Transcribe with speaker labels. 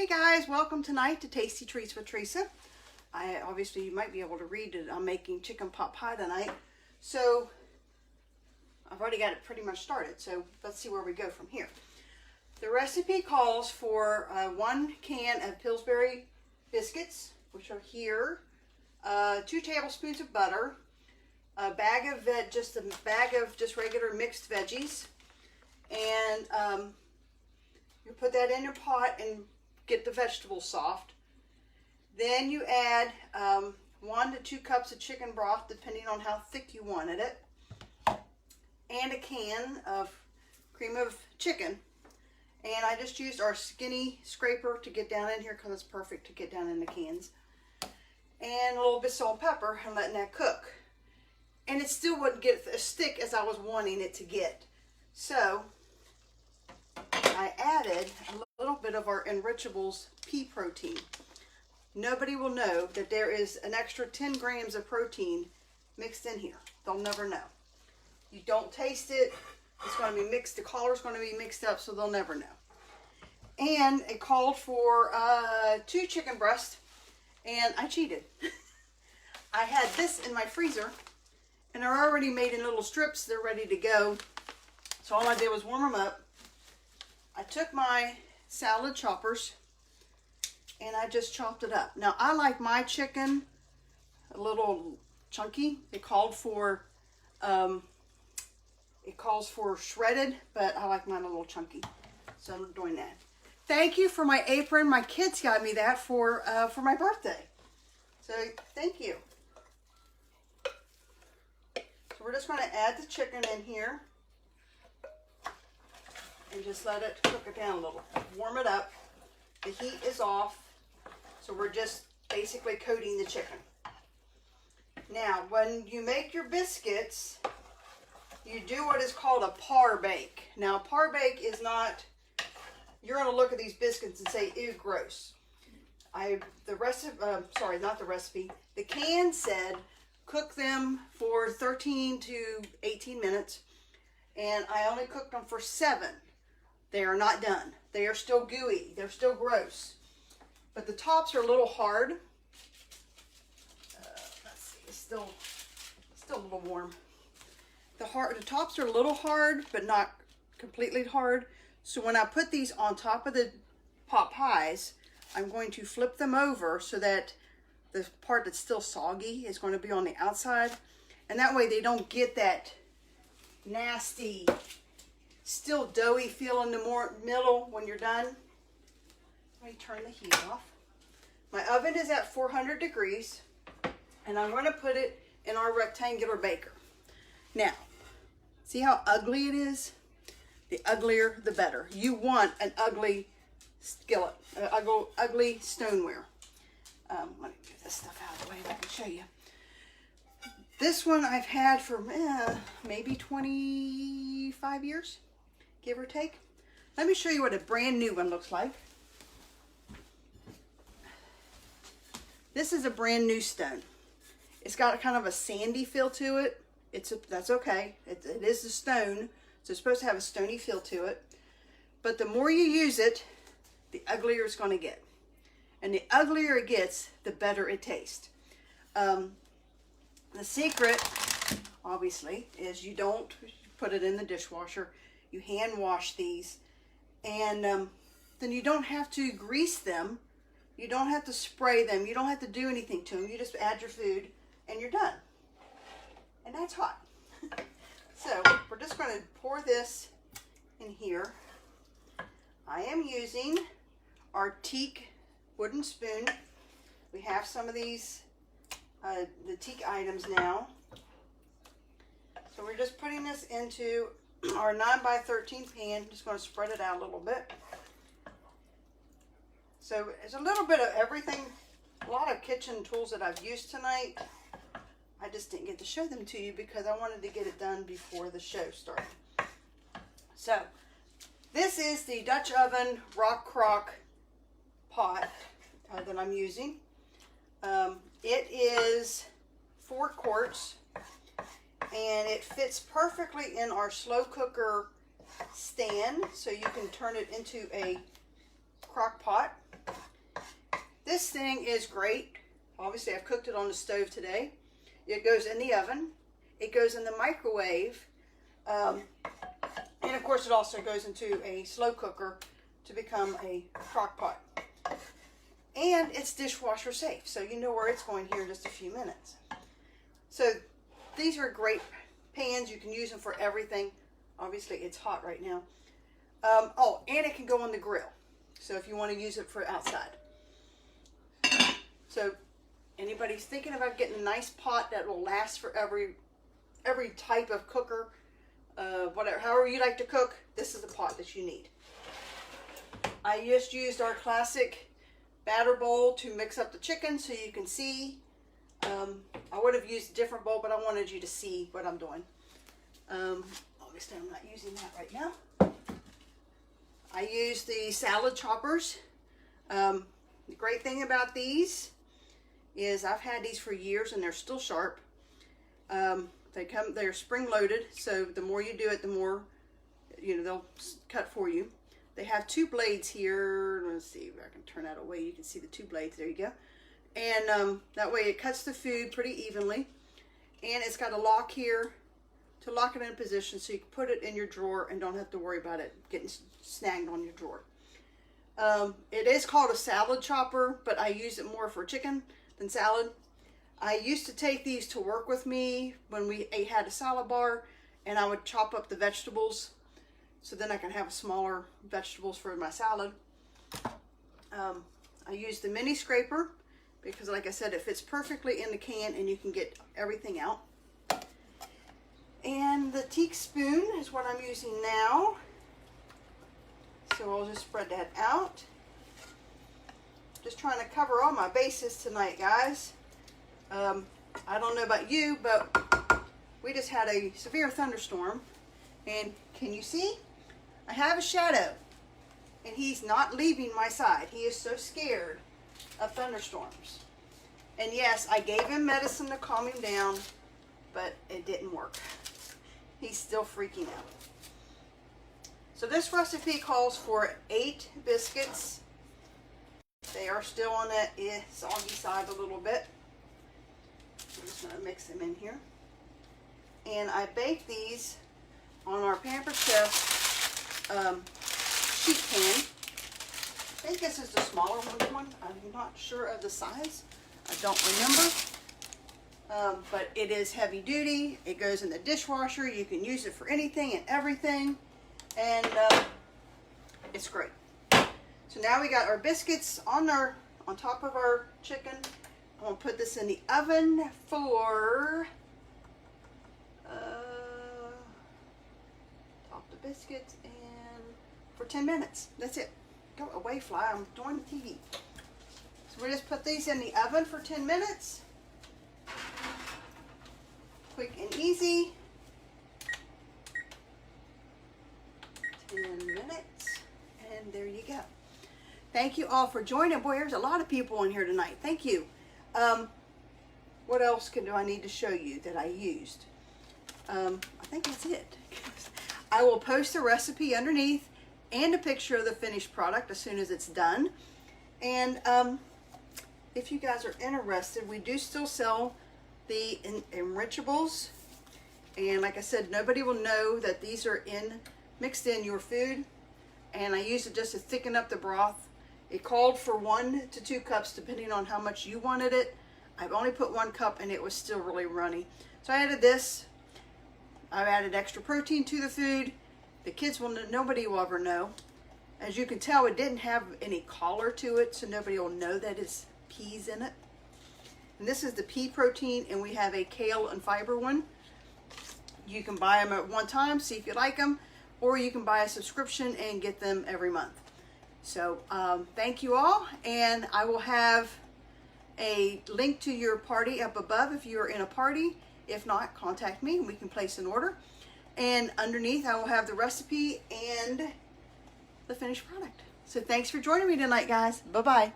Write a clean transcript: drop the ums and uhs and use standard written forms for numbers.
Speaker 1: Hey guys, welcome tonight to Tasty Treats with Teresa. Obviously you might be able to read that I'm making chicken pot pie tonight. So I've already got it pretty much started. So let's see where we go from here. The recipe calls for 1 can of Pillsbury biscuits, which are here, 2 tablespoons of butter, a bag of just regular mixed veggies, and you put that in your pot and get the vegetables soft. Then you add 1 to 2 cups of chicken broth, depending on how thick you wanted it, and a can of cream of chicken. And I just used our skinny scraper to get down in here because it's perfect to get down in the cans. And a little bit of salt and pepper, and letting that cook. And it still wouldn't get as thick as I was wanting it to get. So I added a little bit of our ENRICHABLES pea protein. Nobody will know that there is an extra 10 grams of protein mixed in here. They'll never know. You don't taste it. It's going to be mixed. The color's going to be mixed up, so they'll never know. And it called for 2 chicken breasts, and I cheated. I had this in my freezer, and they're already made in little strips. They're ready to go. So all I did was warm them up. I took my salad choppers and I just chopped it up. Now I like my chicken a little chunky. It calls for shredded, but I like mine a little chunky. So I'm doing that. Thank you for my apron. My kids got me that for my birthday. So thank you. So we're just going to add the chicken in here. And just let it cook it down a little. Warm it up. The heat is off. So we're just basically coating the chicken. Now, when you make your biscuits, you do what is called a par bake. Now, par bake is not, you're going to look at these biscuits and say, ew, gross. The can said cook them for 13 to 18 minutes. And I only cooked them for 7. They are not done. They are still gooey. They're still gross. But the tops are a little hard. Let's see. It's still a little warm. The tops are a little hard, but not completely hard. So when I put these on top of the pot pies, I'm going to flip them over so that the part that's still soggy is going to be on the outside. And that way they don't get that nasty, still doughy feel in the middle when you're done. Let me turn the heat off. My oven is at 400 degrees, and I'm going to put it in our rectangular baker. Now, see how ugly it is? The uglier, the better. You want an ugly skillet, ugly stoneware. Let me get this stuff out of the way so I can show you. This one I've had for maybe 25 years, give or take. Let me show you what a brand new one looks like. This is a brand new stone. It's got kind of a sandy feel to it. That's okay. It is a stone, so it's supposed to have a stony feel to it. But the more you use it, the uglier it's going to get. And the uglier it gets, the better it tastes. The secret, obviously, is you don't put it in the dishwasher. You hand wash these, and then you don't have to grease them. You don't have to spray them. You don't have to do anything to them. You just add your food, and you're done. And that's hot. So we're just going to pour this in here. I am using our TEAK wooden spoon. We have some of these the TEAK items now. So we're just putting this into our 9x13 pan. Just going to spread it out a little bit. So it's a little bit of everything, a lot of kitchen tools that I've used tonight. I just didn't get to show them to you because I wanted to get it done before the show started. So this is the Dutch oven ROCKCROCK pot that I'm using. It is 4 quarts, and it fits perfectly in our slow cooker stand, so you can turn it into a crock pot. This thing is great. Obviously, I've cooked it on the stove today. It goes in the oven. It goes in the microwave. And of course, it also goes into a slow cooker to become a crock pot. And it's dishwasher safe, so you know where it's going here in just a few minutes. So these are great pans. You can use them for everything. Obviously, it's hot right now. Oh, and it can go on the grill. So if you want to use it for outside. So anybody's thinking about getting a nice pot that will last for every type of cooker, whatever, however you like to cook, this is the pot that you need. I just used our classic batter bowl to mix up the chicken so you can see. I would have used a different bowl, but I wanted you to see what I'm doing. Obviously, I'm not using that right now. I use the salad choppers. The great thing about these is I've had these for years and they're still sharp. They're spring loaded, so the more you do it, the more, you know, they'll cut for you. They have two blades here. Let's see if I can turn that away. You can see the two blades. There you go. And that way it cuts the food pretty evenly. And it's got a lock here to lock it in position so you can put it in your drawer and don't have to worry about it getting snagged on your drawer. It is called a salad chopper, but I use it more for chicken than salad. I used to take these to work with me when we had a salad bar, and I would chop up the vegetables so then I can have smaller vegetables for my salad. I use the mini scraper because, like I said, it fits perfectly in the can and you can get everything out. And the teak spoon is what I'm using now. So I'll just spread that out. Just trying to cover all my bases tonight, guys. I don't know about you, but we just had a severe thunderstorm. And can you see? I have a shadow. And he's not leaving my side. He is so scared of thunderstorms. And yes, I gave him medicine to calm him down, but it didn't work. He's still freaking out. So this recipe calls for 8 biscuits. They are still on that soggy side a little bit. I'm just going to mix them in here. And I baked these on our Pampered Chef sheet pan. I think this is the smaller one. I'm not sure of the size. I don't remember. But it is heavy duty. It goes in the dishwasher. You can use it for anything and everything. And it's great. So now we got our biscuits on top of our chicken. I'm going to put this in the oven for top the biscuits and for 10 minutes. That's it. Go away, fly. I'm doing the TV. So we just put these in the oven for 10 minutes. Quick and easy. 10 minutes. And there you go. Thank you all for joining. Boy, there's a lot of people in here tonight. Thank you. What else do I need to show you that I used? I think that's it. I will post a recipe underneath and a picture of the finished product as soon as it's done. And if you guys are interested, we do still sell the ENRICHABLES. And like I said, nobody will know that these are mixed in your food. And I use it just to thicken up the broth. It called for 1 to 2 cups depending on how much you wanted it. I've only put 1 cup and it was still really runny. So I added this. I've added extra protein to the food. The kids nobody will ever know. As you can tell, it didn't have any color to it, so nobody will know that it's peas in it. And this is the pea protein, and we have a kale and fiber one. You can buy them at one time, see if you like them, or you can buy a subscription and get them every month. So thank you all, and I will have a link to your party up above if you're in a party. If not, contact me and we can place an order. And underneath I will have the recipe and the finished product. So thanks for joining me tonight, guys. Bye-bye.